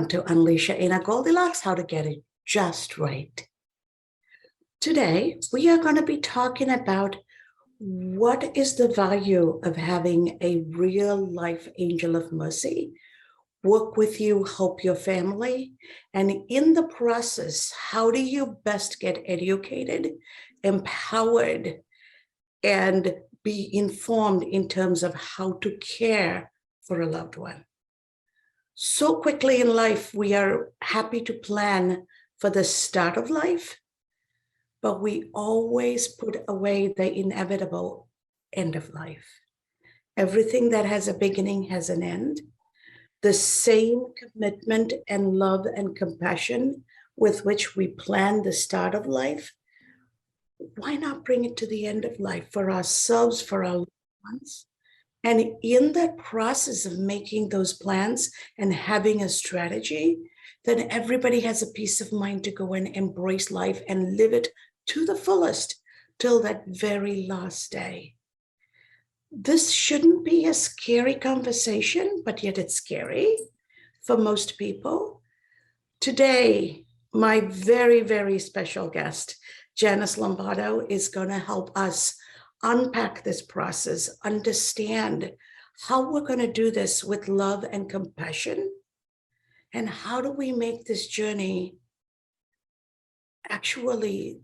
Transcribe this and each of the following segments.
to Unleash Your Inner Goldilocks, how to get it just right. Today, we are going to be talking about what is the value of having a real life angel of mercy work with you, help your family, and in the process, how do you best get educated, empowered, and be informed in terms of how to care for a loved one. So quickly in life, we are happy to plan for the start of life, but we always put away the inevitable end of life. Everything that has a beginning has an end. The same commitment and love and compassion with which we plan the start of life, why not bring it to the end of life for ourselves, for our loved ones? And in that process of making those plans and having a strategy, then everybody has a peace of mind to go and embrace life and live it to the fullest till that very last day. This shouldn't be a scary conversation, but yet it's scary for most people. Today, my very, very special guest, Janice Lombardo, is going to help us unpack this process, understand how we're going to do this with love and compassion, and how do we make this journey actually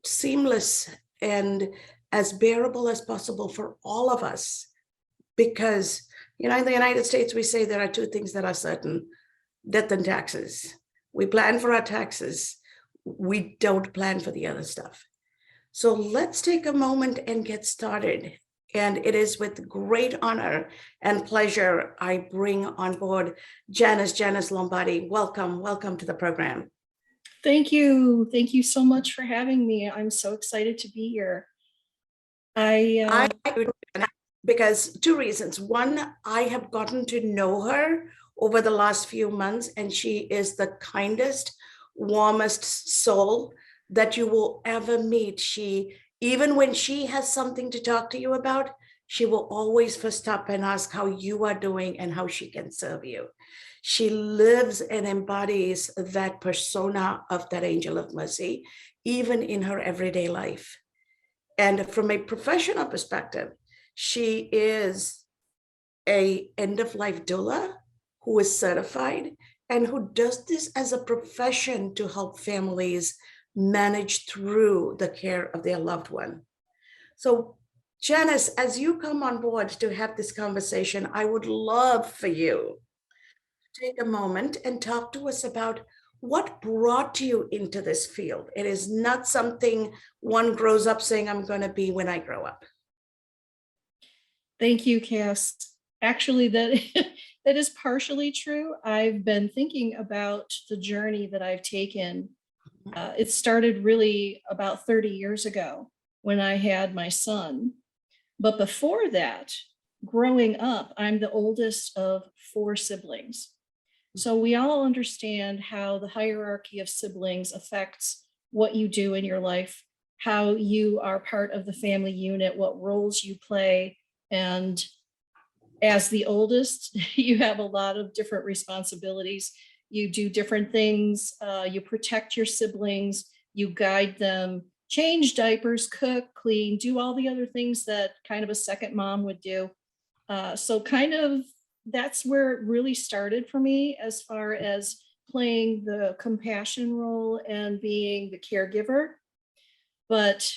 seamless and as bearable as possible for all of us. Because, in the United States, we say there are two things that are certain: death and taxes. We plan for our taxes. We don't plan for the other stuff. So let's take a moment and get started. And it is with great honor and pleasure I bring on board Janice Lombardi. Welcome to the program. Thank you. Thank you so much for having me. I'm so excited to be here. Because two reasons. One, I have gotten to know her over the last few months, and she is the kindest, warmest soul that you will ever meet. She, even when she has something to talk to you about, she will always first stop and ask how you are doing and how she can serve you. She lives and embodies that persona of that angel of mercy, even in her everyday life. And from a professional perspective, she is an end-of-life doula who is certified and who does this as a profession to help families manage through the care of their loved one. So, Janice, as you come on board to have this conversation, I would love for you to take a moment and talk to us about what brought you into this field. It is not something one grows up saying, I'm going to be when I grow up. Thank you, Cass. Actually, that is partially true. I've been thinking about the journey that I've taken. It started really about 30 years ago when I had my son. But before that, growing up, I'm the oldest of 4 siblings. So we all understand how the hierarchy of siblings affects what you do in your life, how you are part of the family unit, what roles you play. And as the oldest, you have a lot of different responsibilities. You do different things. You protect your siblings, you guide them, change diapers, cook, clean, do all the other things that kind of a second mom would do. So kind of that's where it really started for me as far as playing the compassion role and being the caregiver. But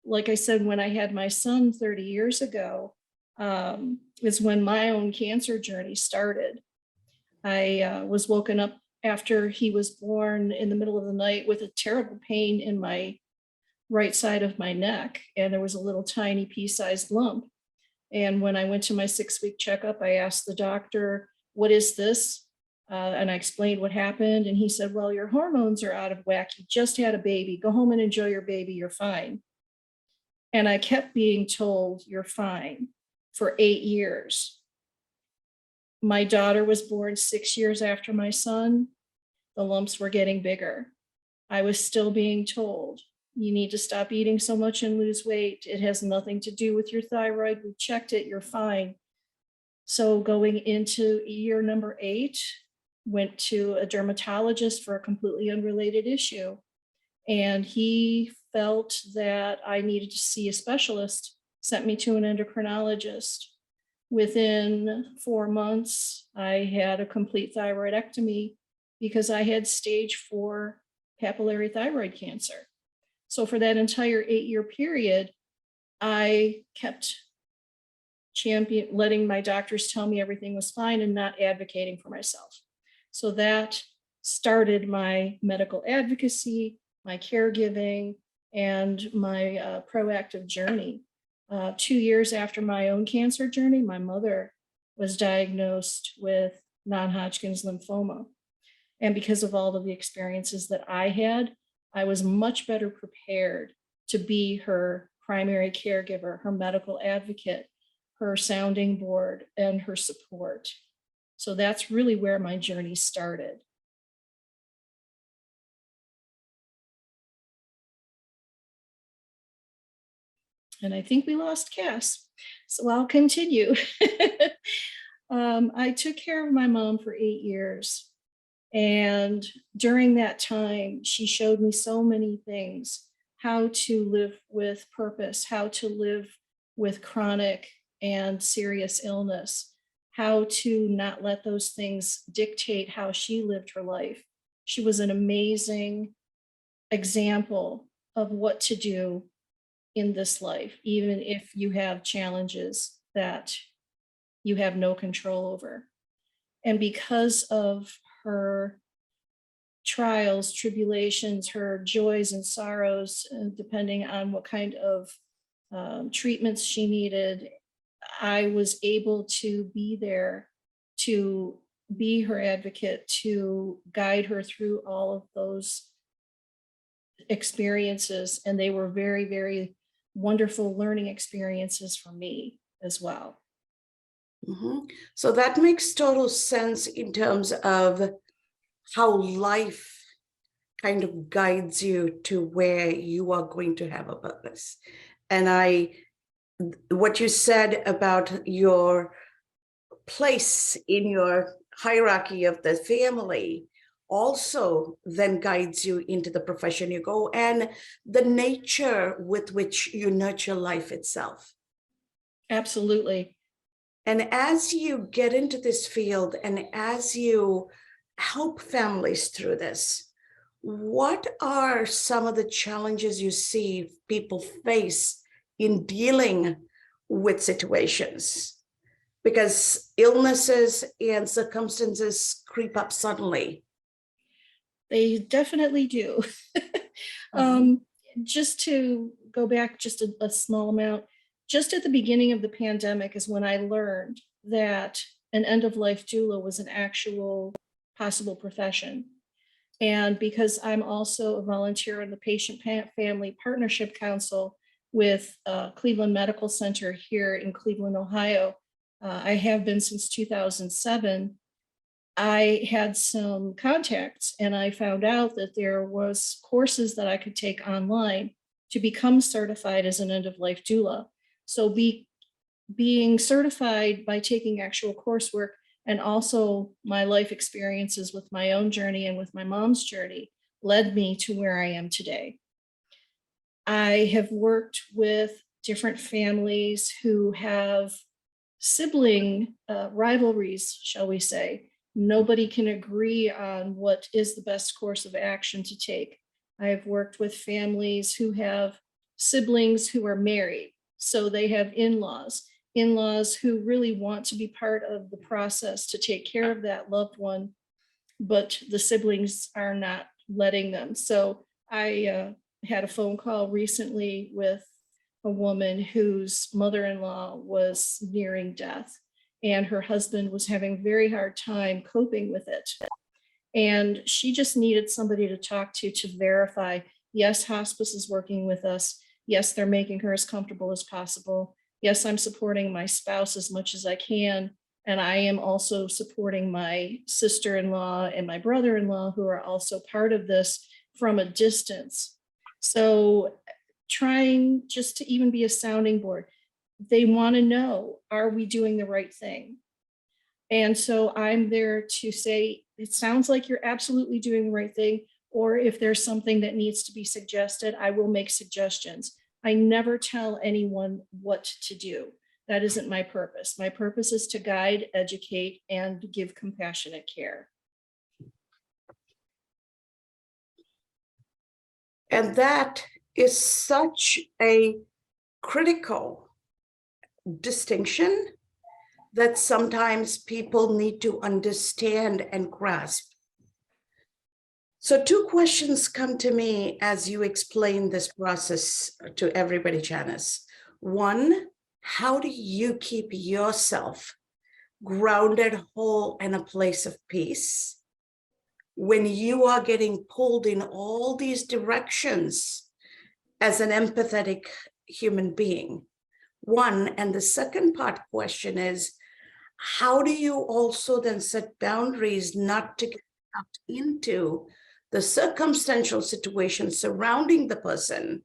like I said, when I had my son 30 years ago, is when my own cancer journey started. I was woken up after he was born in the middle of the night with a terrible pain in my right side of my neck, and there was a little tiny pea-sized lump. And when I went to my 6-week checkup, I asked the doctor, what is this? And I explained what happened. And he said, well, your hormones are out of whack. You just had a baby. Go home and enjoy your baby. You're fine. And I kept being told, you're fine, for 8 years. My daughter was born 6 years after my son. The lumps were getting bigger. I was still being told, you need to stop eating so much and lose weight. It has nothing to do with your thyroid. We checked it, you're fine. So going into year number 8, went to a dermatologist for a completely unrelated issue. And he felt that I needed to see a specialist, sent me to an endocrinologist. Within 4 months, I had a complete thyroidectomy because I had stage 4 papillary thyroid cancer. So for that entire 8-year period, I kept letting my doctors tell me everything was fine and not advocating for myself. So that started my medical advocacy, my caregiving, and my proactive journey. 2 years after my own cancer journey, my mother was diagnosed with non-Hodgkin's lymphoma. And because of all of the experiences that I had, I was much better prepared to be her primary caregiver, her medical advocate, her sounding board, and her support. So that's really where my journey started. And I think we lost Cass, so I'll continue. I took care of my mom for 8 years. And during that time, she showed me so many things, how to live with purpose, how to live with chronic and serious illness, how to not let those things dictate how she lived her life. She was an amazing example of what to do in this life, even if you have challenges that you have no control over. And because of her trials, tribulations, her joys and sorrows, depending on what kind of treatments she needed, I was able to be there to be her advocate, to guide her through all of those experiences. And they were very, very wonderful learning experiences for me as well. Mm-hmm. So that makes total sense in terms of how life kind of guides you to where you are going to have a purpose. And what you said about your place in your hierarchy of the family also then guides you into the profession you go and the nature with which you nurture life itself. Absolutely. And as you get into this field and as you help families through this, what are some of the challenges you see people face in dealing with situations? Because illnesses and circumstances creep up suddenly. They definitely do. Just to go back just a small amount, just at the beginning of the pandemic is when I learned that an end-of-life doula was an actual possible profession. And because I'm also a volunteer in the Patient Family Partnership Council with Cleveland Medical Center here in Cleveland, Ohio, I have been since 2007. I had some contacts and I found out that there was courses that I could take online to become certified as an end-of-life doula. So being certified by taking actual coursework and also my life experiences with my own journey and with my mom's journey led me to where I am today. I have worked with different families who have sibling rivalries, shall we say. Nobody can agree on what is the best course of action to take. I've worked with families who have siblings who are married, so they have in-laws who really want to be part of the process to take care of that loved one, but the siblings are not letting them. So I had a phone call recently with a woman whose mother-in-law was nearing death, and her husband was having a very hard time coping with it. And she just needed somebody to talk to verify, yes, hospice is working with us. Yes, they're making her as comfortable as possible. Yes, I'm supporting my spouse as much as I can. And I am also supporting my sister-in-law and my brother-in-law, who are also part of this from a distance. So trying just to even be a sounding board. They want to know, are we doing the right thing? And so I'm there to say, it sounds like you're absolutely doing the right thing. Or if there's something that needs to be suggested, I will make suggestions. I never tell anyone what to do. That isn't my purpose. My purpose is to guide, educate, and give compassionate care. And that is such a critical distinction that sometimes people need to understand and grasp. So two questions come to me as you explain this process to everybody, Janice. One, how do you keep yourself grounded, whole, and a place of peace when you are getting pulled in all these directions as an empathetic human being? One, and the second part question is, how do you also then set boundaries not to get sucked into the circumstantial situation surrounding the person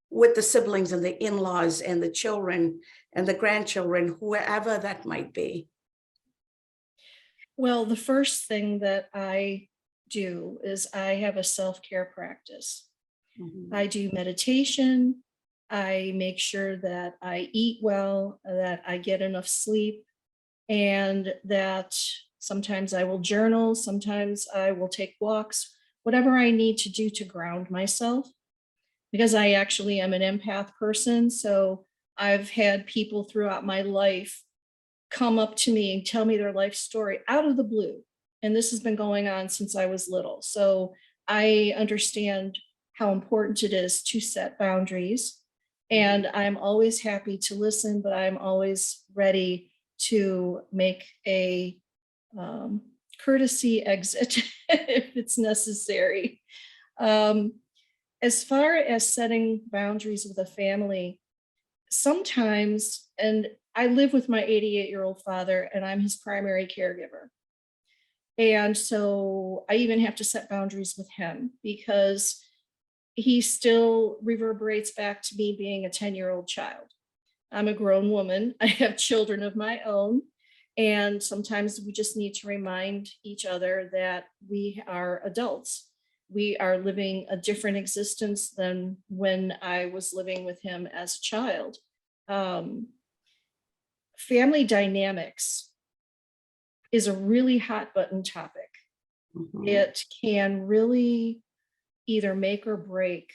with the siblings and the in-laws and the children and the grandchildren, whoever that might be? Well, the first thing that I do is I have a self-care practice. I do meditation. I make sure that I eat well, that I get enough sleep, and that sometimes I will journal, sometimes I will take walks, whatever I need to do to ground myself, because I actually am an empath person. So I've had people throughout my life come up to me and tell me their life story out of the blue. And this has been going on since I was little. So I understand how important it is to set boundaries. And I'm always happy to listen, but I'm always ready to make a courtesy exit if it's necessary. As far as setting boundaries with a family, sometimes, and I live with my 88-year-old father, and I'm his primary caregiver. And so I even have to set boundaries with him because he still reverberates back to me being a 10-year-old child. I'm a grown woman. I have children of my own. And sometimes we just need to remind each other that we are adults. We are living a different existence than when I was living with him as a child. Family dynamics is a really hot button topic. It can really either make or break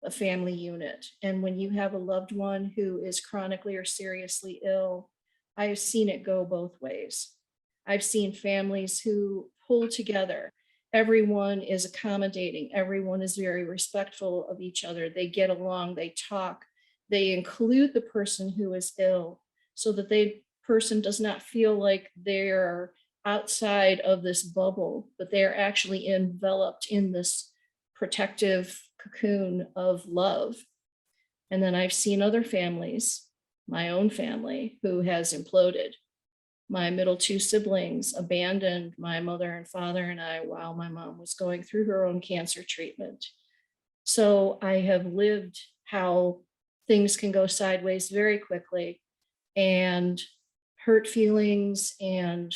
a family unit. And when you have a loved one who is chronically or seriously ill, I've seen it go both ways. I've seen families who pull together. Everyone is accommodating. Everyone is very respectful of each other. They get along, they talk, they include the person who is ill so that the person does not feel like they're outside of this bubble, but they're actually enveloped in this protective cocoon of love. And then I've seen other families, my own family, who has imploded. My middle two siblings abandoned my mother and father and I while my mom was going through her own cancer treatment. So I have lived how things can go sideways very quickly, and hurt feelings and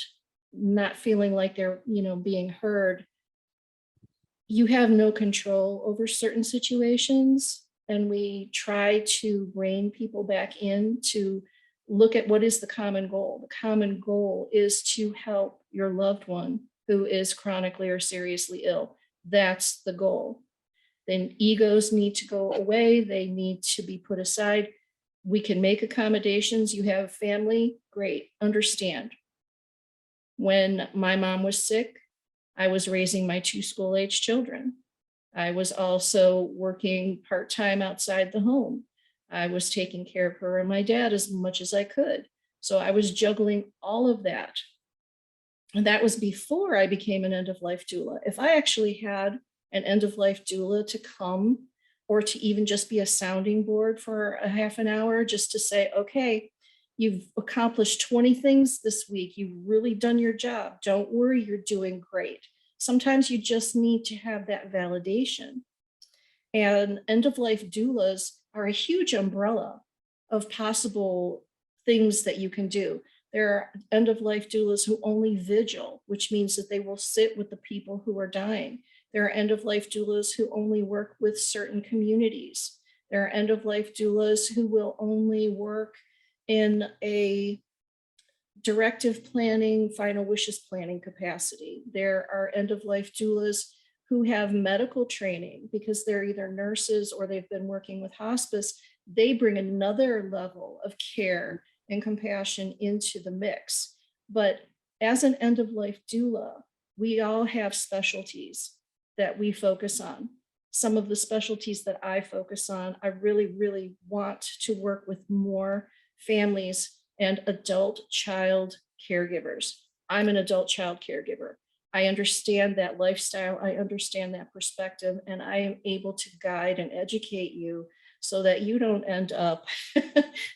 not feeling like they're, being heard. You have no control over certain situations, and we try to rein people back in to look at what is the common goal. The common goal is to help your loved one who is chronically or seriously ill. That's the goal. Then egos need to go away. They need to be put aside. We can make accommodations. You have family, great, understand. When my mom was sick, I was raising my 2 school-age children. I was also working part-time outside the home. I was taking care of her and my dad as much as I could. So I was juggling all of that. And that was before I became an end-of-life doula. If I actually had an end-of-life doula to come, or to even just be a sounding board for a half an hour, just to say, okay, you've accomplished 20 things this week. You've really done your job. Don't worry, you're doing great. Sometimes you just need to have that validation. And end-of-life doulas are a huge umbrella of possible things that you can do. There are end-of-life doulas who only vigil, which means that they will sit with the people who are dying. There are end-of-life doulas who only work with certain communities. There are end-of-life doulas who will only work in a directive planning, final wishes planning capacity. There are end-of-life doulas who have medical training because they're either nurses or they've been working with hospice. They bring another level of care and compassion into the mix. But as an end-of-life doula, we all have specialties that we focus on. Some of the specialties that I focus on, I really, really want to work with more families and adult child caregivers. I'm an adult child caregiver. I understand that lifestyle, I understand that perspective, and I am able to guide and educate you so that you don't end up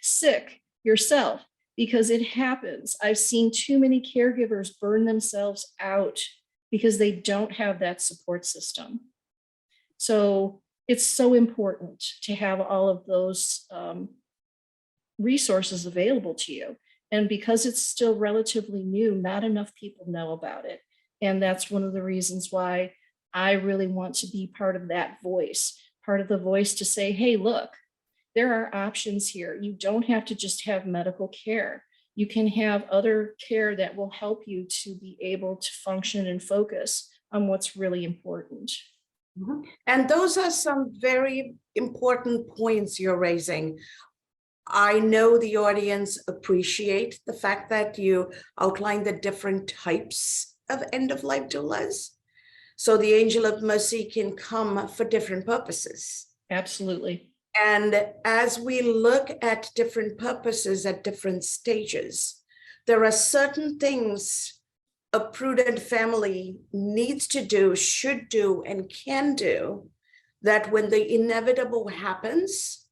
sick yourself, because it happens. I've seen too many caregivers burn themselves out because they don't have that support system. So it's so important to have all of those resources available to you. And because it's still relatively new, not enough people know about it. And that's one of the reasons why I really want to be part of that voice, part of the voice to say, hey, look, there are options here. You don't have to just have medical care. You can have other care that will help you to be able to function and focus on what's really important. Mhm. And those are some very important points you're raising. I know the audience appreciate the fact that you outline the different types of end-of-life doulas. So the angel of mercy can come for different purposes. Absolutely. And as we look at different purposes at different stages, there are certain things a prudent family needs to do, should do, and can do that when the inevitable happens,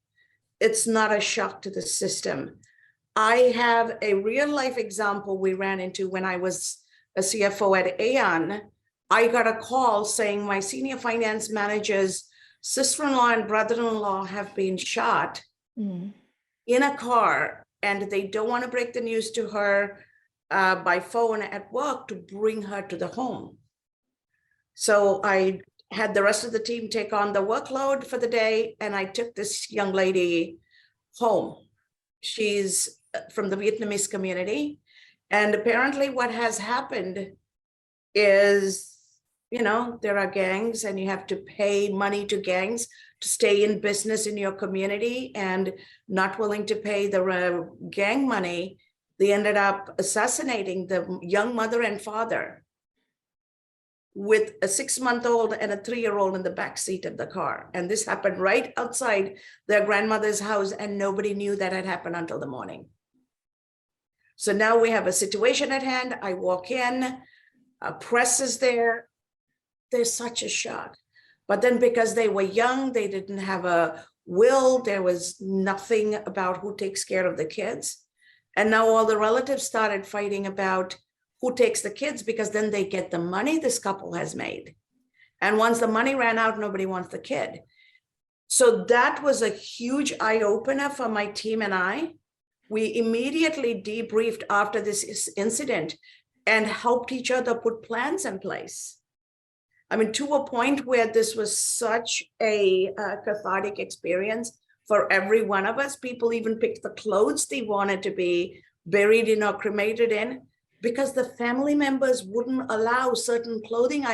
it's not a shock to the system. I have a real life example we ran into when I was a CFO at Aon. I got a call saying my senior finance manager's sister-in-law and brother-in-law have been shot in a car, and they don't want to break the news to her by phone at work to bring her to the home. So I had the rest of the team take on the workload for the day, and I took this young lady home. She's from the Vietnamese community. And apparently what has happened is, you know, there are gangs and you have to pay money to gangs to stay in business in your community, and not willing to pay the gang money, they ended up assassinating the young mother and father with a 6-month-old and a 3-year-old in the back seat of the car. And this happened right outside their grandmother's house, and nobody knew that had happened until the morning. So now we have a situation at hand. I walk in, press is there. There's such a shock. But then because they were young, they didn't have a will. There was nothing about who takes care of the kids. And now all the relatives started fighting about who takes the kids, because then they get the money this couple has made. And once the money ran out, nobody wants the kid. So that was a huge eye-opener for my team and I. We immediately debriefed after this incident and helped each other put plans in place. I mean, to a point where this was such a cathartic experience for every one of us. People even picked the clothes they wanted to be buried in or cremated in, because the family members wouldn't allow certain clothing.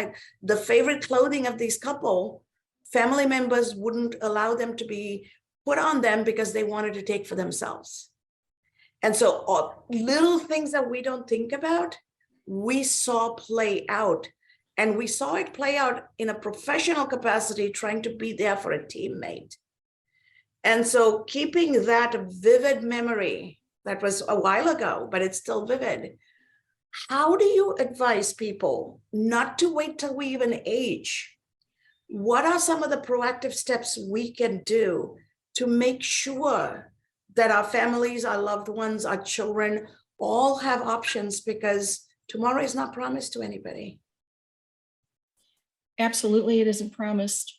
The favorite clothing of these couple, family members wouldn't allow them to be put on them because they wanted to take for themselves. And so little things that we don't think about, we saw play out. And we saw it play out in a professional capacity, trying to be there for a teammate. And so keeping that vivid memory, that was a while ago, but it's still vivid. How do you advise people not to wait till we even age? What are some of the proactive steps we can do to make sure that our families, our loved ones, our children all have options, because tomorrow is not promised to anybody? Absolutely, it isn't promised.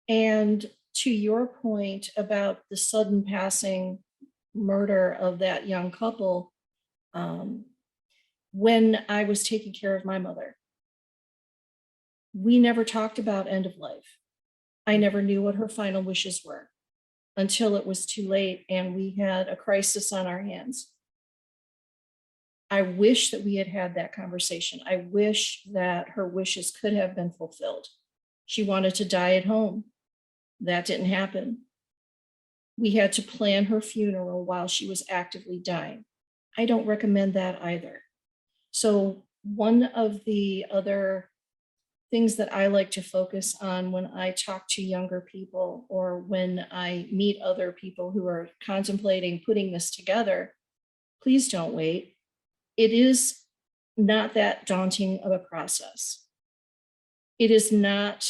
And to your point about the sudden passing murder of that young couple, When I was taking care of my mother, we never talked about end of life. I never knew what her final wishes were until it was too late and we had a crisis on our hands. I wish that we had had that conversation. I wish that her wishes could have been fulfilled. She wanted to die at home. That didn't happen. We had to plan her funeral while she was actively dying. I don't recommend that either. So one of the other things that I like to focus on when I talk to younger people or when I meet other people who are contemplating putting this together, please don't wait. It is not that daunting of a process. It is not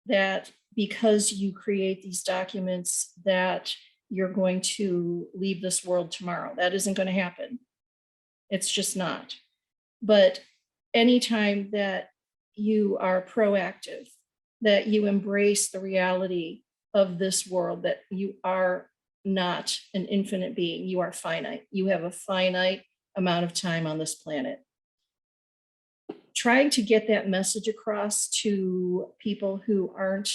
that because you create these documents that you're going to leave this world tomorrow. That isn't going to happen. It's just not. But anytime that you are proactive, that you embrace the reality of this world, that you are not an infinite being, you are finite. You have a finite amount of time on this planet. Trying to get that message across to people who aren't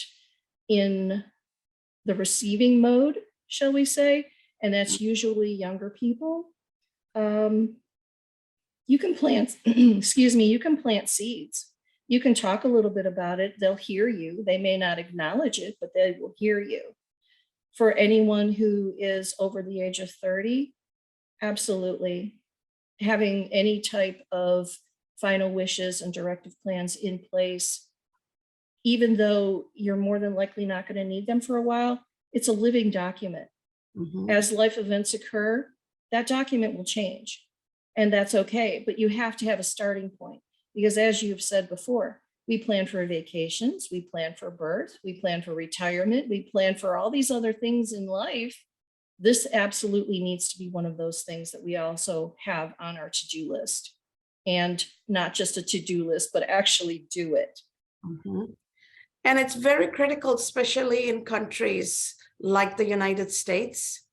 in the receiving mode, shall we say, and that's usually younger people. You can plant, excuse me, you can plant seeds. You can talk a little bit about it. They'll hear you. They may not acknowledge it, but they will hear you. For anyone who is over the age of 30, absolutely. Having any type of final wishes and directive plans in place, even though you're more than likely not going to need them for a while, it's a living document. Mhm. As life events occur, that document will change. And that's okay, but you have to have a starting point because as you've said before, we plan for vacations, we plan for birth, we plan for retirement, we plan for all these other things in life. This absolutely needs to be one of those things that we also have on our to-do list, and not just a to-do list, but actually do it. Mhm. And it's very critical, especially in countries like the United States,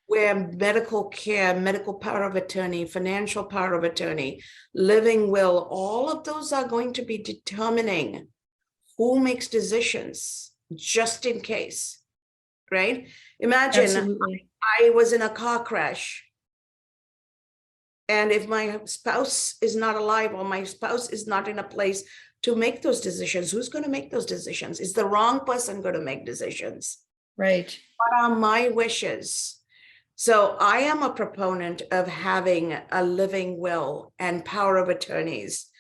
where medical care, medical power of attorney, financial power of attorney, living will, all of those are going to be determining who makes decisions just in case, right? Imagine Absolutely. I was in a car crash and if my spouse is not alive or my spouse is not in a place to make those decisions, who's going to make those decisions? Is the wrong person going to make decisions? Right. What are my wishes? So I am a proponent of having a living will and power of attorneys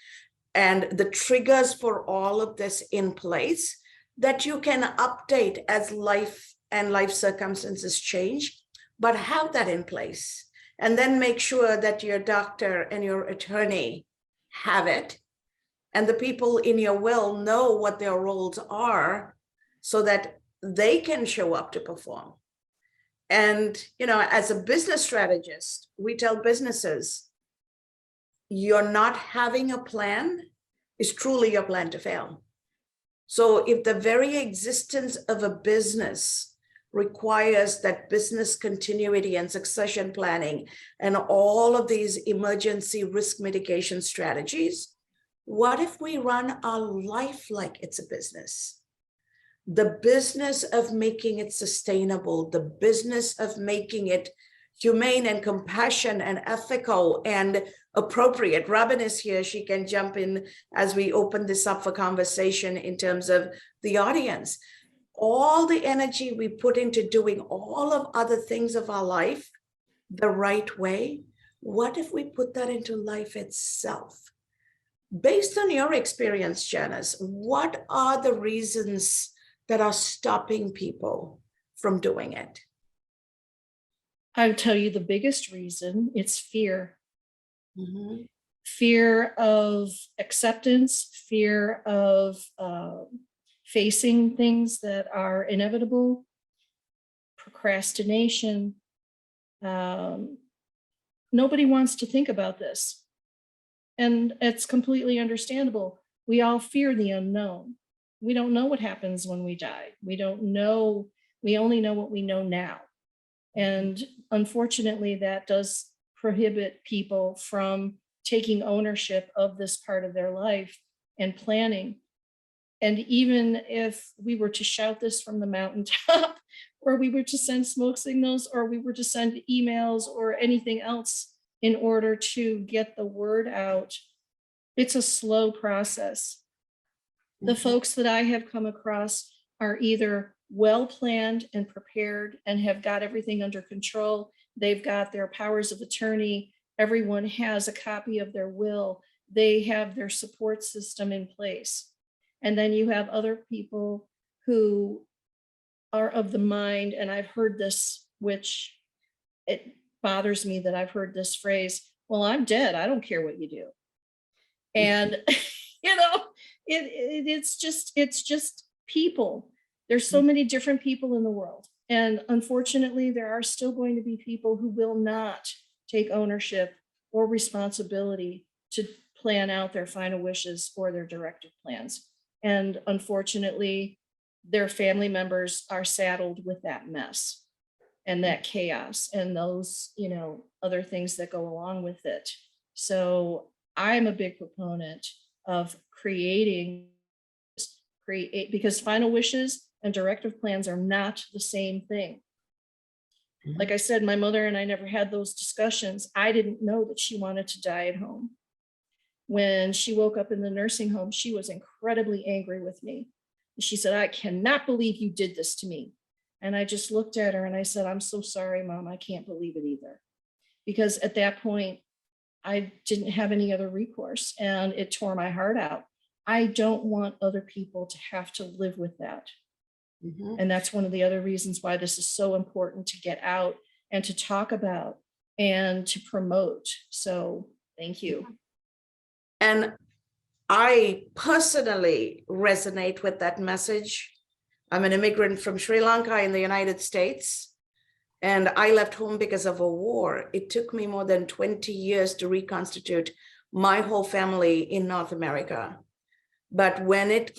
and the triggers for all of this in place that you can update as life and life circumstances change, but have that in place. And then make sure that your doctor and your attorney have it. And the people in your will know what their roles are so that they can show up to perform. And, you know, as a business strategist, we tell businesses, you're not having a plan is truly your plan to fail. So if the very existence of a business requires that business continuity and succession planning and all of these emergency risk mitigation strategies, what if we run our life like it's a business? The business of making it sustainable, the business of making it humane and compassion and ethical and appropriate. Robin is here. She can jump in as we open this up for conversation in terms of the audience. All the energy we put into doing all of other things of our life the right way, what if we put that into life itself? Based on your experience, Janice, what are the reasons that are stopping people from doing it? I'll tell you the biggest reason, it's fear. Mm-hmm. Fear of acceptance, fear of facing things that are inevitable, procrastination. Nobody wants to think about this. And it's completely understandable. We all fear the unknown. We don't know what happens when we die. We don't know, we only know what we know now. And unfortunately, that does prohibit people from taking ownership of this part of their life and planning. And even if we were to shout this from the mountaintop, or we were to send smoke signals, or we were to send emails or anything else in order to get the word out, it's a slow process. The folks that I have come across are either well planned and prepared and have got everything under control. They've got their powers of attorney. Everyone has a copy of their will. They have their support system in place. And then you have other people who are of the mind, and I've heard this, which it bothers me that I've heard this phrase, well, I'm dead, I don't care what you do. And you know, it's just people. There's so many different people in the world. And unfortunately, there are still going to be people who will not take ownership or responsibility to plan out their final wishes or their directive plans. And unfortunately, their family members are saddled with that mess and that chaos and those, you know, other things that go along with it. So I'm a big proponent of create, because final wishes and directive plans are not the same thing. Like I said, my mother and I never had those discussions. I didn't know that she wanted to die at home. When she woke up in the nursing home, she was incredibly angry with me. She said, I cannot believe you did this to me. And I just looked at her and I said, I'm so sorry, Mom. I can't believe it either. Because at that point, I didn't have any other recourse and it tore my heart out. I don't want other people to have to live with that. And that's one of the other reasons why this is so important to get out and to talk about and to promote. So thank you. And I personally resonate with that message. I'm an immigrant from Sri Lanka in the United States, and I left home because of a war. It took me more than 20 years to reconstitute my whole family in North America. But when it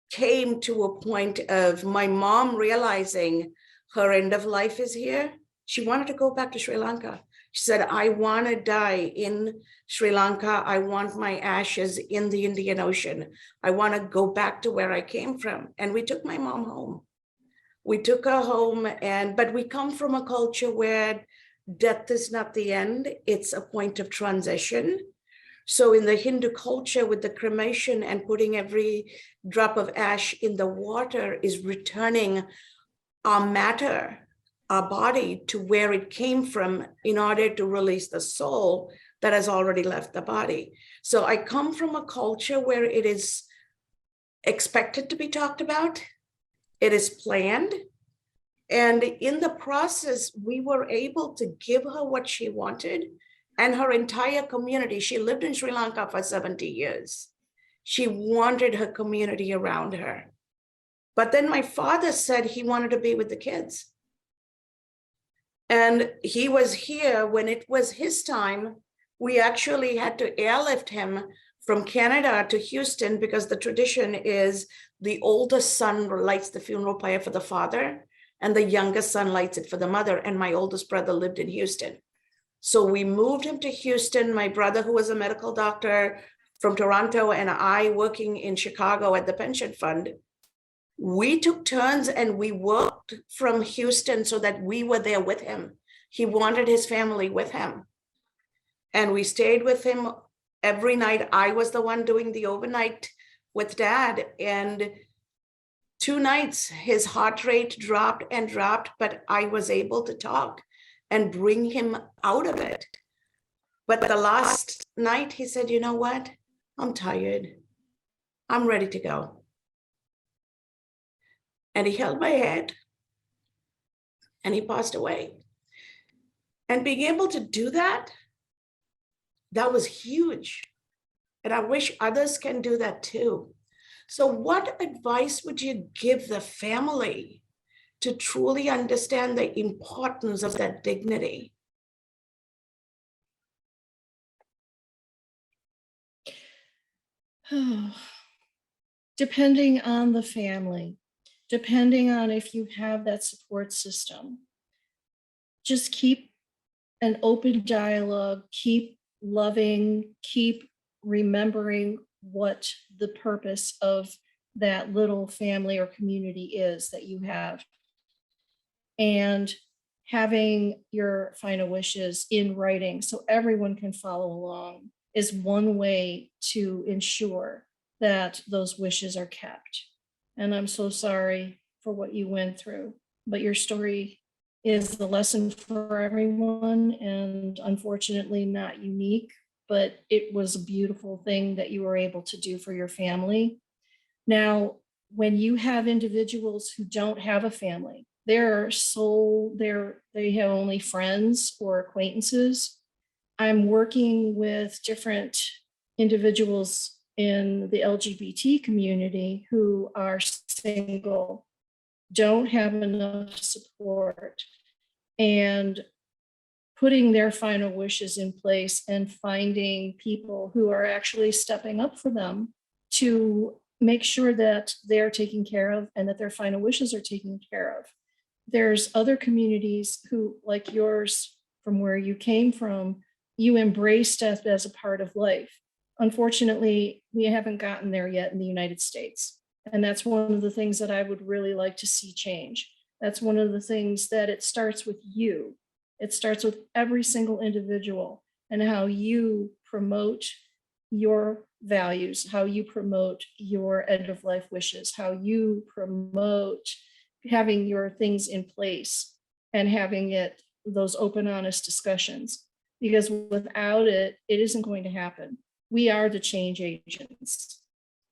came to a point of my mom realizing her end of life is here, she wanted to go back to Sri Lanka. She said, I want to die in Sri Lanka. I want my ashes in the Indian Ocean. I want to go back to where I came from. And we took my mom home. We took her home, but we come from a culture where death is not the end. It's a point of transition. So in the Hindu culture, with the cremation and putting every drop of ash in the water is returning our matter, our body, to where it came from in order to release the soul that has already left the body. So I come from a culture where it is expected to be talked about. It is planned. And in the process, we were able to give her what she wanted. And her entire community, she lived in Sri Lanka for 70 years. She wanted her community around her. But then my father said he wanted to be with the kids. And he was here when it was his time. We actually had to airlift him from Canada to Houston because the tradition is the oldest son lights the funeral pyre for the father and the youngest son lights it for the mother. And my oldest brother lived in Houston. So we moved him to Houston. My brother, who was a medical doctor from Toronto, and I working in Chicago at the pension fund, we took turns and we worked from Houston so that we were there with him. He wanted his family with him. And we stayed with him every night. I was the one doing the overnight with Dad. And 2 nights, his heart rate dropped and dropped, but I was able to talk and bring him out of it. But the last night he said, you know what? I'm tired. I'm ready to go. And he held my hand and he passed away. And being able to do that, that was huge. And I wish others can do that too. So what advice would you give the family to truly understand the importance of that dignity? Depending on the family, depending on if you have that support system, just keep an open dialogue, keep loving, keep remembering what the purpose of that little family or community is that you have. And having your final wishes in writing so everyone can follow along is one way to ensure that those wishes are kept. And I'm so sorry for what you went through, but your story is the lesson for everyone and unfortunately not unique, but it was a beautiful thing that you were able to do for your family. Now, when you have individuals who don't have a family, they have only friends or acquaintances. I'm working with different individuals in the LGBT community who are single, don't have enough support, and putting their final wishes in place and finding people who are actually stepping up for them to make sure that they're taken care of and that their final wishes are taken care of. There's other communities who, like yours, from where you came from, you embrace death as a part of life. Unfortunately, we haven't gotten there yet in the United States. And that's one of the things that I would really like to see change. That's one of the things that it starts with you. It starts with every single individual and how you promote your values, how you promote your end of life wishes, how you promote having your things in place and having those open, honest discussions. Because without it, it isn't going to happen. We are the change agents.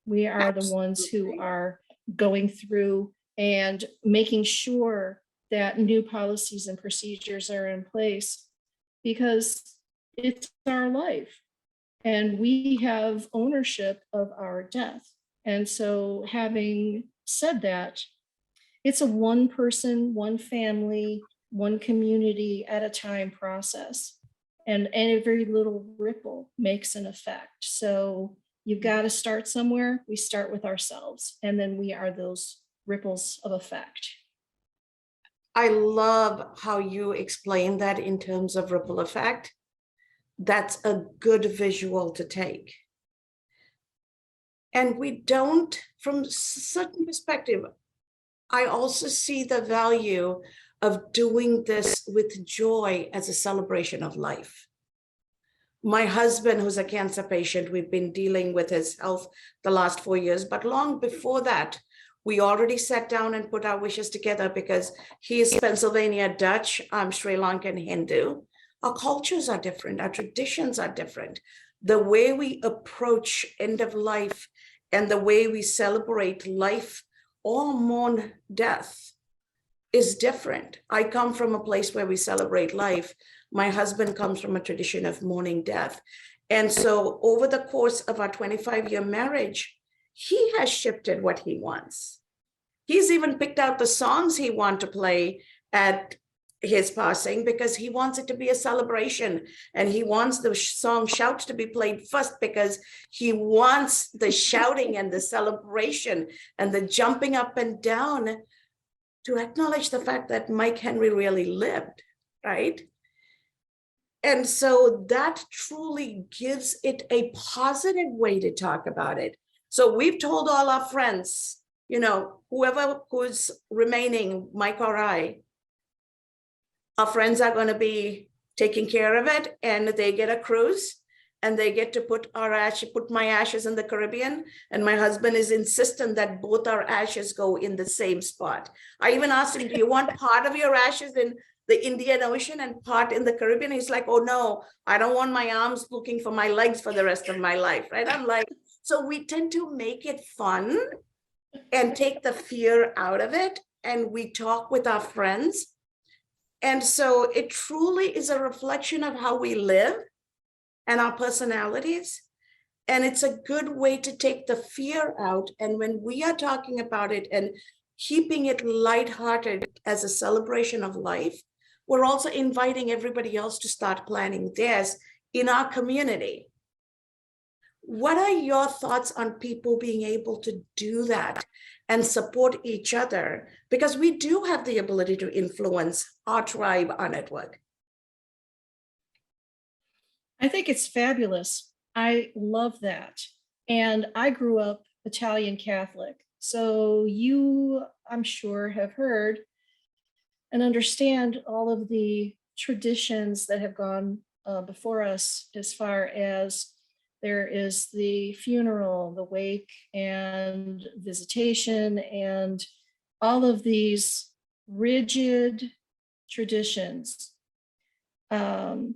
We are the ones who are going through and making sure that new policies and procedures are in place because it's our life and we have ownership of our death. And so having said that, it's a one person, one family, one community at a time process. And every little ripple makes an effect. So you've got to start somewhere. We start with ourselves, and then we are those ripples of effect. I love how you explain that in terms of ripple effect. That's a good visual to take. And we don't, from a certain perspective, I also see the value of doing this with joy as a celebration of life. My husband, who's a cancer patient, we've been dealing with his health the last 4 years, but long before that, we already sat down and put our wishes together because he is Pennsylvania Dutch, I'm Sri Lankan Hindu. Our cultures are different, our traditions are different. The way we approach end of life and the way we celebrate life or mourn death is different. I come from a place where we celebrate life. My husband comes from a tradition of mourning death. And so over the course of our 25-year marriage, he has shifted what he wants. He's even picked out the songs he wants to play at his passing because he wants it to be a celebration, and he wants the song Shout to be played first because he wants the shouting and the celebration and the jumping up and down to acknowledge the fact that Mike Henry really lived, right? And so that truly gives it a positive way to talk about it. So we've told all our friends, you know, whoever who's remaining, Mike or I, our friends are going to be taking care of it, and they get a cruise and they get to put my ashes in the Caribbean. And my husband is insistent that both our ashes go in the same spot. I even asked him, do you want part of your ashes in the Indian Ocean and part in the Caribbean? He's like, oh no, I don't want my arms looking for my legs for the rest of my life, right? I'm like, so we tend to make it fun and take the fear out of it. And we talk with our friends. And so it truly is a reflection of how we live and our personalities. And it's a good way to take the fear out. And when we are talking about it and keeping it lighthearted as a celebration of life, we're also inviting everybody else to start planning theirs in our community. What are your thoughts on people being able to do that and support each other? Because we do have the ability to influence our tribe, our network. I think it's fabulous. I love that. And I grew up Italian Catholic. So you, I'm sure, have heard and understand all of the traditions that have gone before us, as far as there is the funeral, the wake, and visitation, and all of these rigid traditions. Um,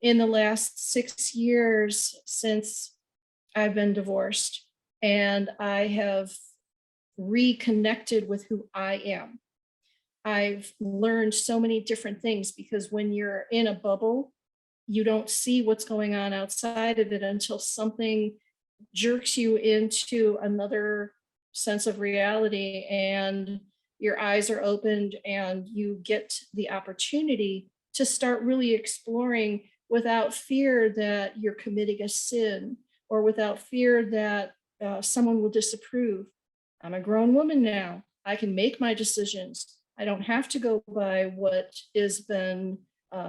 in the last 6 years since I've been divorced, and I have reconnected with who I am. I've learned so many different things, because when you're in a bubble, you don't see what's going on outside of it until something jerks you into another sense of reality, and your eyes are opened and you get the opportunity to start really exploring without fear that you're committing a sin, or without fear that someone will disapprove. I'm a grown woman now. I can make my decisions. I don't have to go by what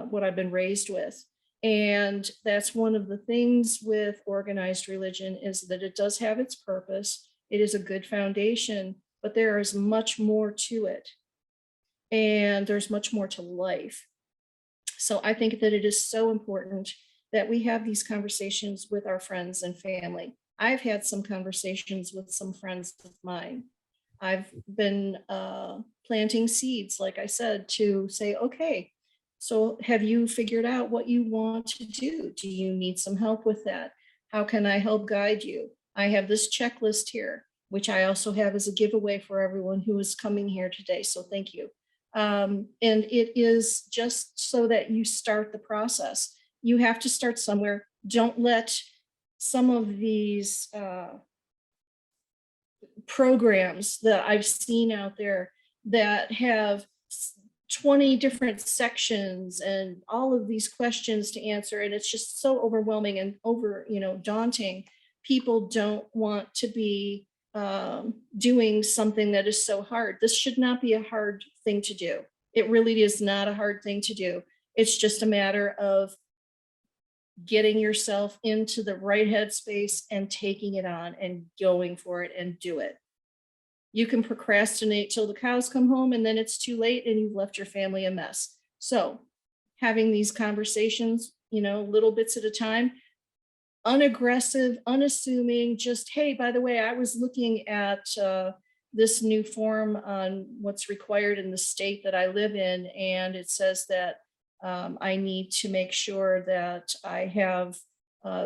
what I've been raised with. And that's one of the things with organized religion, is that it does have its purpose. It is a good foundation, but there is much more to it. And there's much more to life. So I think that it is so important that we have these conversations with our friends and family. I've had some conversations with some friends of mine. I've been planting seeds, like I said, to say, okay, so have you figured out what you want to do? Do you need some help with that? How can I help guide you? I have this checklist here, which I also have as a giveaway for everyone who is coming here today. So thank you. And it is just so that you start the process. You have to start somewhere. Don't let some of these programs that I've seen out there that have 20 different sections and all of these questions to answer, and it's just so overwhelming and daunting. People don't want to be doing something that is so hard. This should not be a hard thing to do. It really is not a hard thing to do. It's just a matter of getting yourself into the right headspace and taking it on and going for it and do it. You can procrastinate till the cows come home, and then it's too late and you've left your family a mess. So having these conversations, little bits at a time, unaggressive, unassuming, just, hey, by the way, I was looking at this new form on what's required in the state that I live in, and it says that I need to make sure that I have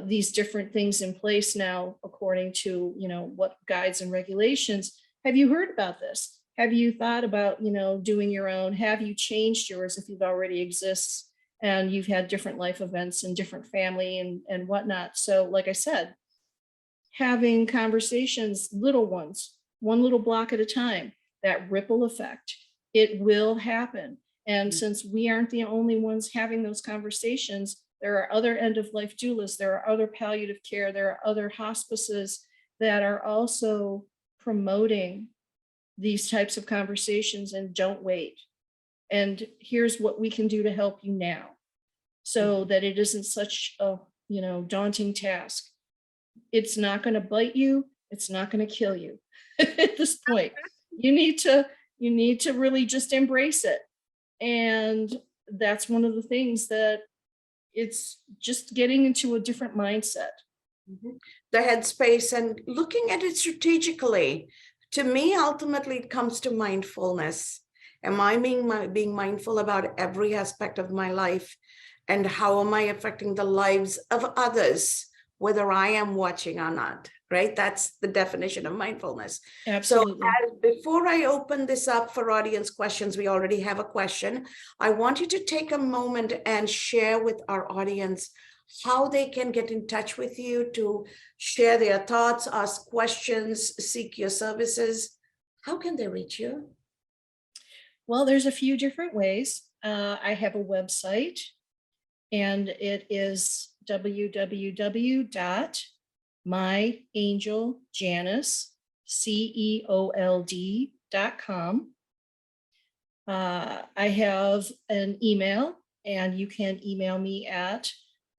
these different things in place now, according to, what guides and regulations. Have you heard about this? Have you thought about, doing your own? Have you changed yours if you've already exists and you've had different life events and different family and whatnot? So like I said, having conversations, little ones, one little block at a time, that ripple effect, it will happen. And since we aren't the only ones having those conversations, there are other end-of-life doulas, there are other palliative care, there are other hospices that are also promoting these types of conversations. And don't wait. And here's what we can do to help you now, so that it isn't such a daunting task. It's not going to bite you. It's not going to kill you. At this point, you need to really just embrace it. And that's one of the things that it's just getting into a different mindset. The headspace and looking at it strategically. To me, ultimately, it comes to mindfulness. Am I being mindful about every aspect of my life? And how am I affecting the lives of others, whether I am watching or not, right? That's the definition of mindfulness. Absolutely. So before I open this up for audience questions, we already have a question. I want you to take a moment and share with our audience how they can get in touch with you to share their thoughts, ask questions, seek your services. How can they reach you? Well, there's a few different ways. I have a website, and it is www.myangelJanice.com. I have an email, and you can email me at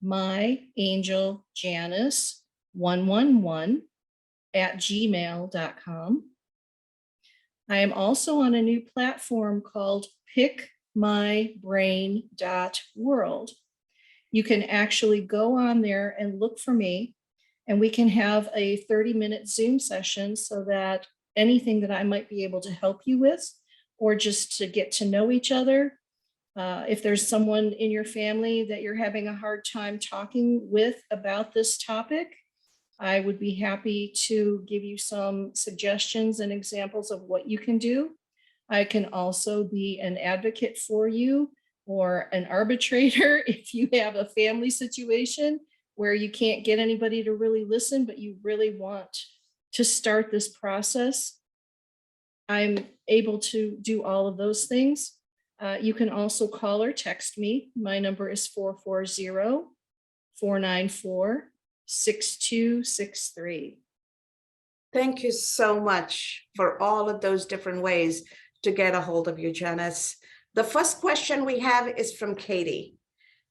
picmyangelJanice111@gmail.com. I am also on a new platform called pickmybrain.world. You can actually go on there and look for me, and we can have a 30-minute Zoom session so that anything that I might be able to help you with, or just to get to know each other. If there's someone in your family that you're having a hard time talking with about this topic, I would be happy to give you some suggestions and examples of what you can do. I can also be an advocate for you, or an arbitrator if you have a family situation where you can't get anybody to really listen, but you really want to start this process. I'm able to do all of those things. You can also call or text me. My number is 440-494-6263. Thank you so much for all of those different ways to get a hold of you, Janice. The first question we have is from Katie.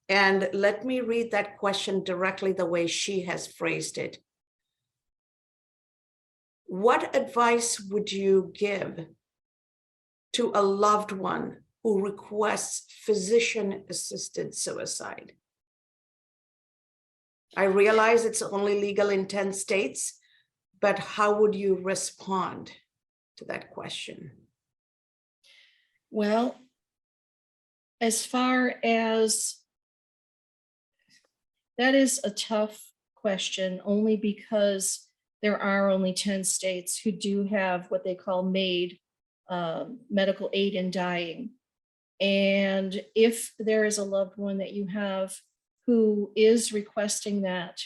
And let me read that question directly the way she has phrased it. What advice would you give to a loved one who requests physician-assisted suicide? I realize it's only legal in 10 states, but how would you respond to that question? Well, as far as that is a tough question, only because there are only 10 states who do have what they call MAID, medical aid in dying. And if there is a loved one that you have who is requesting that,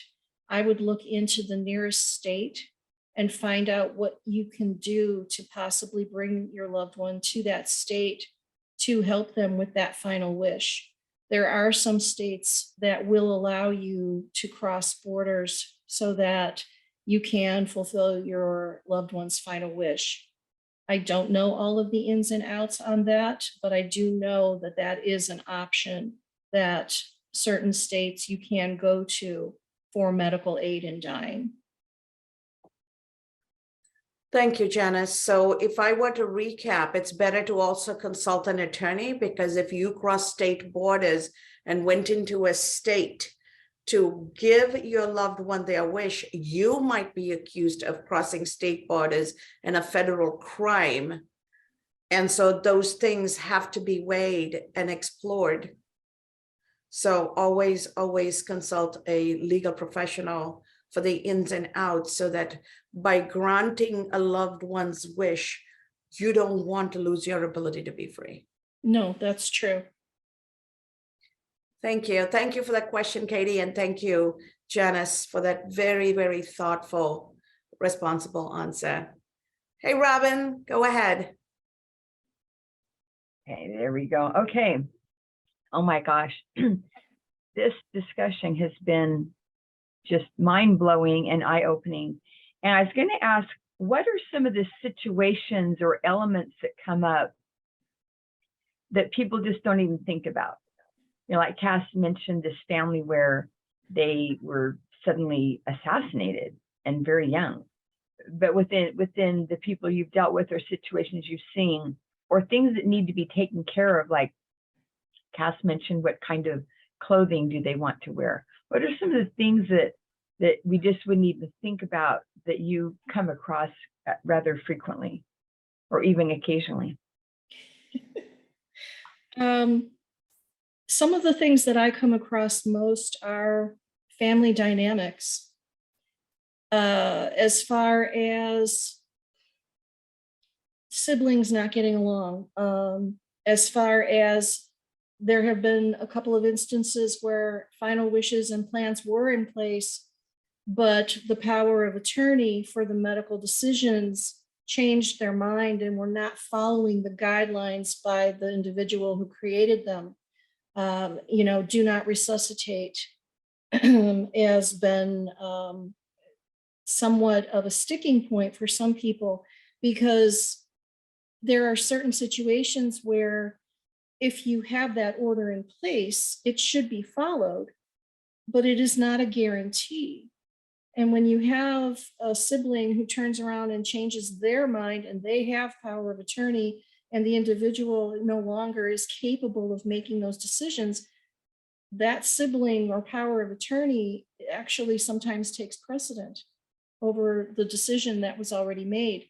I would look into the nearest state and find out what you can do to possibly bring your loved one to that state to help them with that final wish. There are some states that will allow you to cross borders so that you can fulfill your loved one's final wish. I don't know all of the ins and outs on that, but I do know that that is an option that certain states you can go to for medical aid in dying. Thank you, Janice. So if I were to recap, it's better to also consult an attorney, because if you cross state borders and went into a state to give your loved one their wish, you might be accused of crossing state borders and a federal crime. And so those things have to be weighed and explored. So always, always consult a legal professional for the ins and outs, so that by granting a loved one's wish, you don't want to lose your ability to be free. No, that's true. Thank you. Thank you for that question, Katie. And thank you, Janice, for that very, very thoughtful, responsible answer. Hey, Robin, go ahead. Okay, there we go. Okay. Oh my gosh. This discussion has been just mind-blowing and eye-opening. And I was going to ask, what are some of the situations or elements that come up that people just don't even think about? You know, like Cass mentioned this family where they were suddenly assassinated and very young. But within the people you've dealt with, or situations you've seen, or things that need to be taken care of, like Cass mentioned, what kind of clothing do they want to wear? What are some of the things that we just wouldn't even think about that you come across rather frequently, or even occasionally? Some of the things that I come across most are family dynamics. As far as siblings not getting along, as far as there have been a couple of instances where final wishes and plans were in place, but the power of attorney for the medical decisions changed their mind and were not following the guidelines by the individual who created them. You know, do not resuscitate has been somewhat of a sticking point for some people, because there are certain situations where if you have that order in place, it should be followed. but it is not a guarantee. And when you have a sibling who turns around and changes their mind and they have power of attorney and the individual no longer is capable of making those decisions, that sibling or power of attorney actually sometimes takes precedent over the decision that was already made.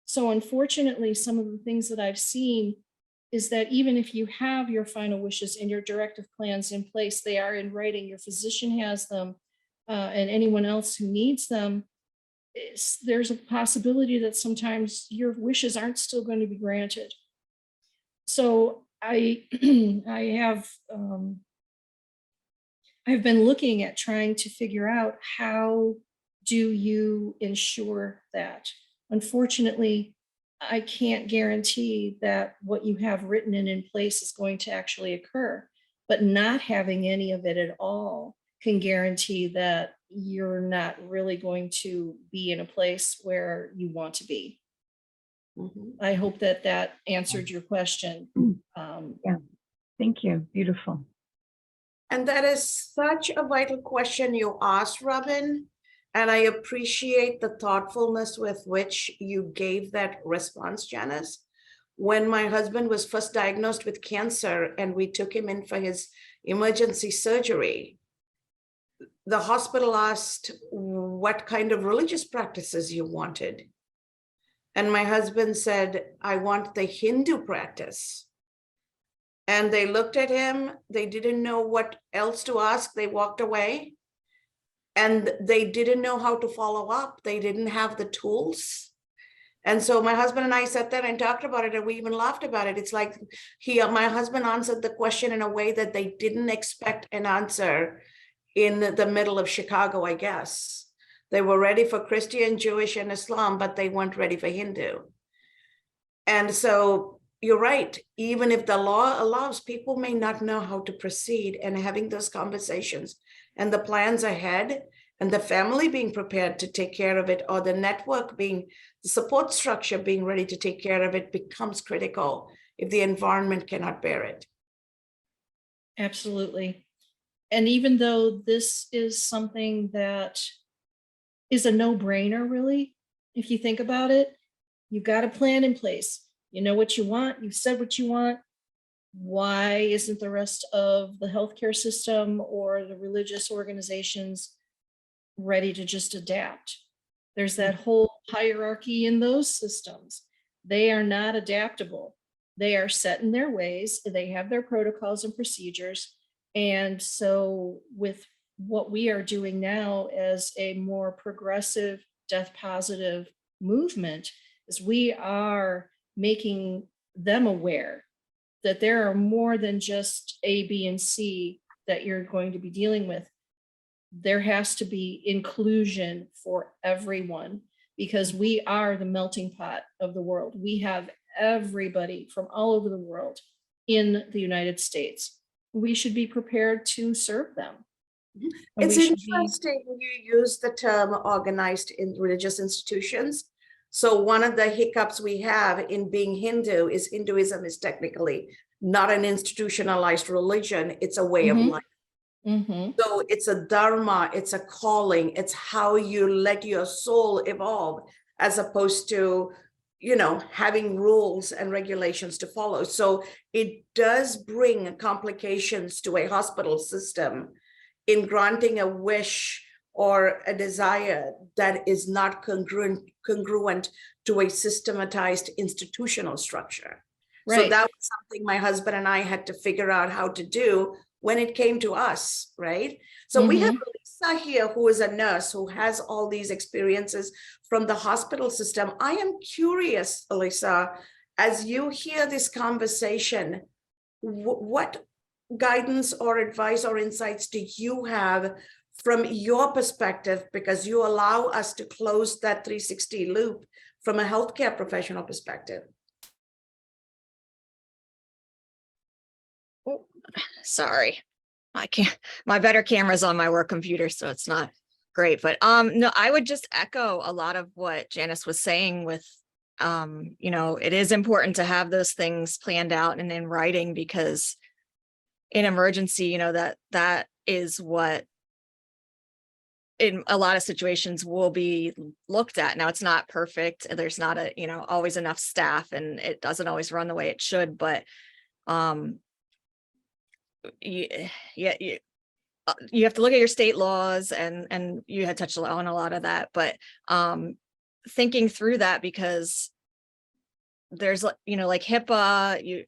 So unfortunately, some of the things that I've seen is that even if you have your final wishes and your directive plans in place, they are in writing, your physician has them, and anyone else who needs them, there's a possibility that sometimes your wishes aren't still going to be granted. So I, I've been looking at trying to figure out how do you ensure that. Unfortunately, I can't guarantee that what you have written and in place is going to actually occur, but not having any of it at all can guarantee that you're not really going to be in a place where you want to be. I hope that that answered your question. Yeah, thank you. Beautiful. And that is such a vital question you asked, Robin. And I appreciate the thoughtfulness with which you gave that response, Janice. When my husband was first diagnosed with cancer and we took him in for his emergency surgery, the hospital asked what kind of religious practices you wanted. And my husband said, I want the Hindu practice. And they looked at him, they didn't know what else to ask, they walked away. And they didn't know how to follow up, they didn't have the tools. And so my husband and I sat there and talked about it, and we even laughed about it. It's like my husband answered the question in a way that they didn't expect an answer in the middle of Chicago, I guess. They were ready for Christian, Jewish, and Islam, but they weren't ready for Hindu. And so you're right, even if the law allows, people may not know how to proceed, and having those conversations and the plans ahead and the family being prepared to take care of it, or the network being, the support structure being ready to take care of it becomes critical if the environment cannot bear it. Absolutely. And even though this is something that is a no-brainer, really, if you think about it, you've got a plan in place. You know what you want, you've said what you want. Why isn't the rest of the healthcare system or the religious organizations ready to just adapt? There's that whole hierarchy in those systems. They are not adaptable. They are set in their ways. They have their protocols and procedures. And so with what we are doing now as a more progressive, death positive movement, is we are making them aware that there are more than just A, B, and C that you're going to be dealing with. There has to be inclusion for everyone, because we are the melting pot of the world. We have everybody from all over the world in the United States. We should be prepared to serve them. It's interesting you use the term organized in religious institutions. So one of the hiccups we have in being Hindu is Hinduism is technically not an institutionalized religion, it's a way of life. So it's a dharma, it's a calling, it's how you let your soul evolve, as opposed to, you know, having rules and regulations to follow. So it does bring complications to a hospital system in granting a wish or a desire that is not congruent to a systematized institutional structure. Right. So that was something my husband and I had to figure out how to do when it came to us, right? So we have Lisa here, who is a nurse, who has all these experiences from the hospital system. I am curious, Lisa, as you hear this conversation, what guidance or advice or insights do you have from your perspective, because you allow us to close that 360 loop from a healthcare professional perspective? Oh, sorry, my better camera's on my work computer, so it's not great. But no, I would just echo a lot of what Janice was saying with, you know, it is important to have those things planned out and in writing, because in emergency, you know, that is what in a lot of situations will be looked at. Now, it's not perfect. There's not always enough staff, and it doesn't always run the way it should, but yeah, you have to look at your state laws, and you had touched on a lot of that, but thinking through that, because there's like HIPAA,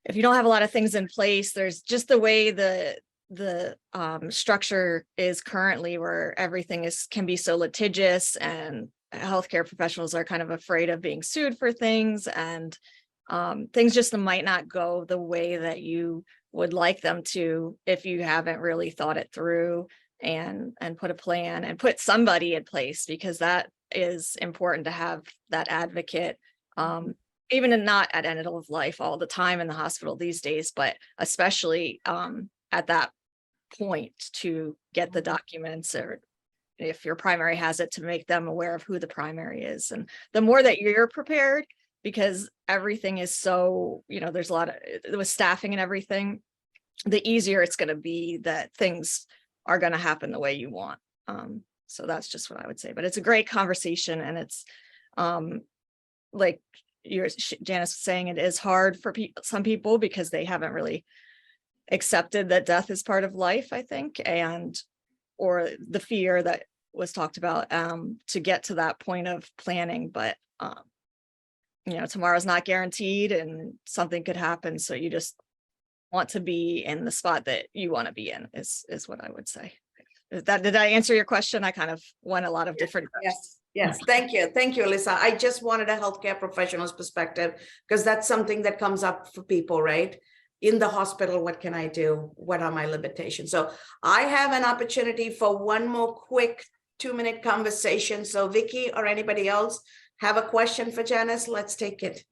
if you don't have a lot of things in place, there's just the way the structure is currently, where everything can be so litigious, and healthcare professionals are kind of afraid of being sued for things, and things just might not go the way that you would like them to if you haven't really thought it through and put a plan and put somebody in place, because that is important to have that advocate, even not at end of life all the time in the hospital these days, but especially at that point, to get the documents, or if your primary has it, to make them aware of who the primary is. And the more that you're prepared, because everything is so, there's a lot of, with staffing and everything, the easier it's going to be that things are going to happen the way you want. So that's just what I would say, but it's a great conversation. And it's like Janice was saying, it is hard for some people, because they haven't really accepted that death is part of life, I think, or the fear that was talked about to get to that point of planning. But tomorrow's not guaranteed, and something could happen, so you just want to be in the spot that you want to be in, is what I would say. Did I answer your question? I kind of went a lot of different. Yes. Thank you, Alyssa. I just wanted a healthcare professional's perspective, because that's something that comes up for people, right? In the hospital, what can I do? What are my limitations? So I have an opportunity for one more quick 2-minute conversation. So Vicky or anybody else have a question for Janice? Let's take it.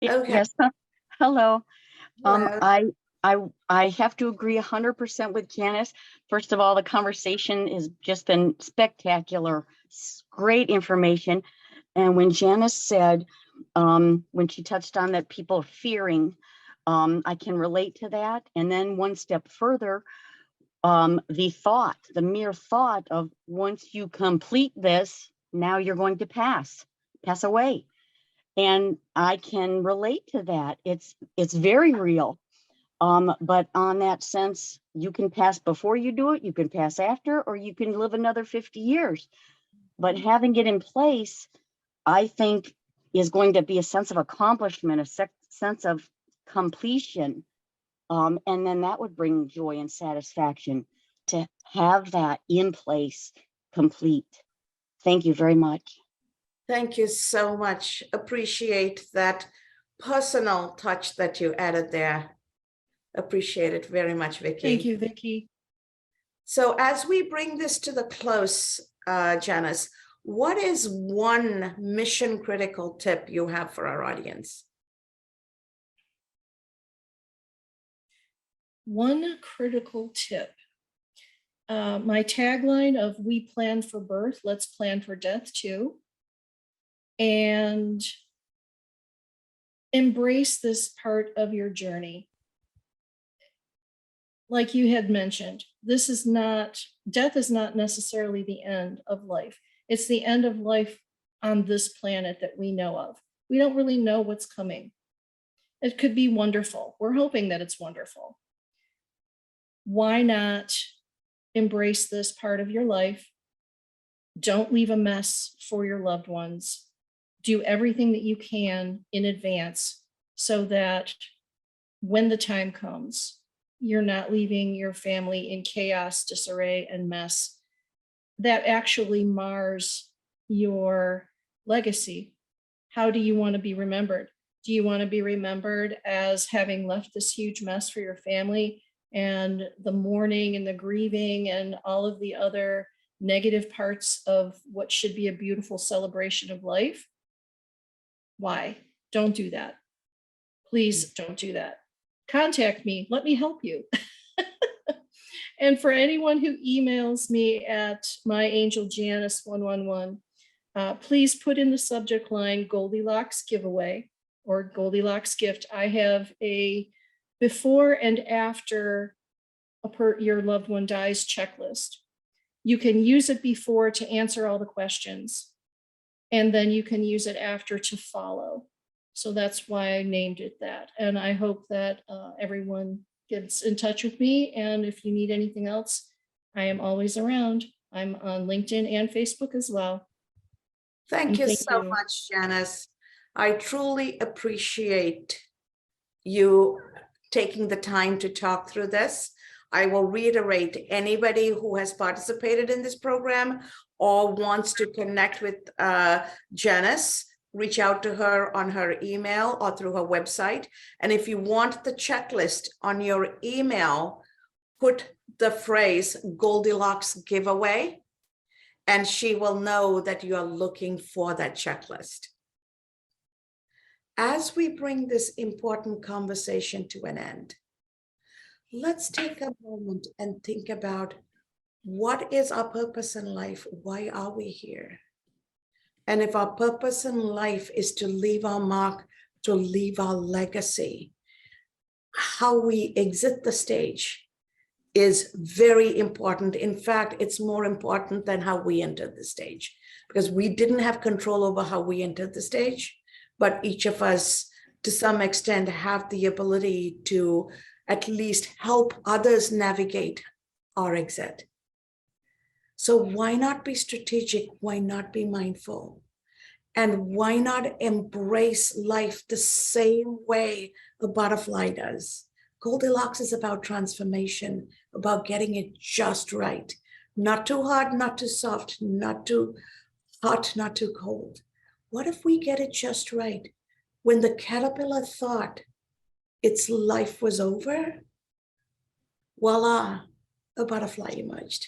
Okay. Yes. Hello. Hello. I have to agree 100% with Janice. First of all, the conversation has just been spectacular. Great information. And when Janice said, when she touched on that people are fearing, I can relate to that. And then one step further, the mere thought of, once you complete this, now you're going to pass away. And I can relate to that. It's very real. But on that sense, you can pass before you do it, you can pass after, or you can live another 50 years. But having it in place, I think, is going to be a sense of accomplishment, a sense of completion. And then that would bring joy and satisfaction to have that in place, complete. Thank you very much. Thank you so much. Appreciate that personal touch that you added there. Appreciate it very much, Vicky. Thank you, Vicky. So as we bring this to the close, Janice, what is one mission critical tip you have for our audience? One critical tip. My tagline of "We plan for birth, let's plan for death too." And embrace this part of your journey. Like you had mentioned, death is not necessarily the end of life. It's the end of life on this planet that we know of. We don't really know what's coming. It could be wonderful. We're hoping that it's wonderful. Why not embrace this part of your life? Don't leave a mess for your loved ones. Do everything that you can in advance, so that when the time comes, you're not leaving your family in chaos, disarray, and mess that actually mars your legacy. How do you want to be remembered? Do you want to be remembered as having left this huge mess for your family, and the mourning and the grieving and all of the other negative parts of what should be a beautiful celebration of life? Why? Don't do that. Please don't do that. Contact me. Let me help you. And for anyone who emails me at myangeljanice111, please put in the subject line Goldilocks giveaway or Goldilocks gift. I have a before and after your loved one dies checklist. You can use it before to answer all the questions, and then you can use it after to follow. So that's why I named it that. And I hope that everyone gets in touch with me. And if you need anything else, I am always around. I'm on LinkedIn and Facebook as well. Thank And you thank so you. much, Janice. I truly appreciate you taking the time to talk through this. I will reiterate, anybody who has participated in this program or wants to connect with Janice, reach out to her on her email or through her website. And if you want the checklist on your email, put the phrase Goldilocks giveaway, and she will know that you are looking for that checklist. As we bring this important conversation to an end, let's take a moment and think about, what is our purpose in life? Why are we here? And if our purpose in life is to leave our mark, to leave our legacy, how we exit the stage is very important. In fact, it's more important than how we entered the stage, because we didn't have control over how we entered the stage, but each of us, to some extent, have the ability to at least help others navigate our exit. So why not be strategic? Why not be mindful? And why not embrace life the same way a butterfly does? Goldilocks is about transformation, about getting it just right. Not too hard, not too soft, not too hot, not too cold. What if we get it just right? When the caterpillar thought its life was over, voila, a butterfly emerged.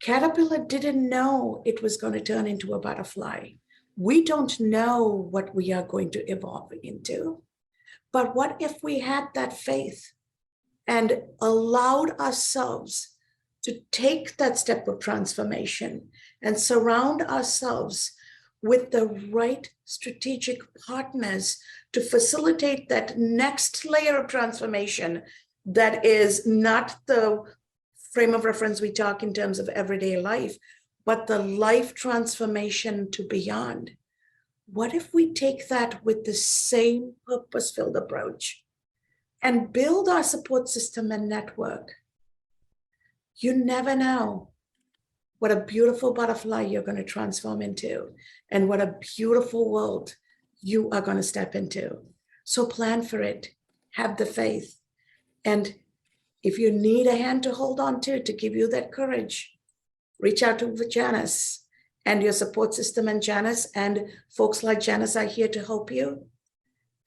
Caterpillar didn't know it was going to turn into a butterfly. We don't know what we are going to evolve into. But what if we had that faith and allowed ourselves to take that step of transformation and surround ourselves with the right strategic partners to facilitate that next layer of transformation that is not the frame of reference we talk in terms of everyday life, but the life transformation to beyond? What if we take that with the same purpose-filled approach and build our support system and network? You never know what a beautiful butterfly you're going to transform into, and what a beautiful world you are going to step into. So plan for it, have the faith. And if you need a hand to hold on to give you that courage, reach out to Janice and your support system, and Janice and folks like Janice are here to help you,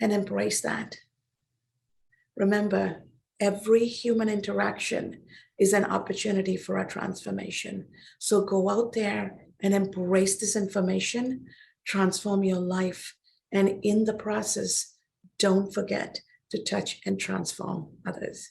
and embrace that. Remember, every human interaction is an opportunity for our transformation. So go out there and embrace this information, transform your life, and in the process, don't forget to touch and transform others.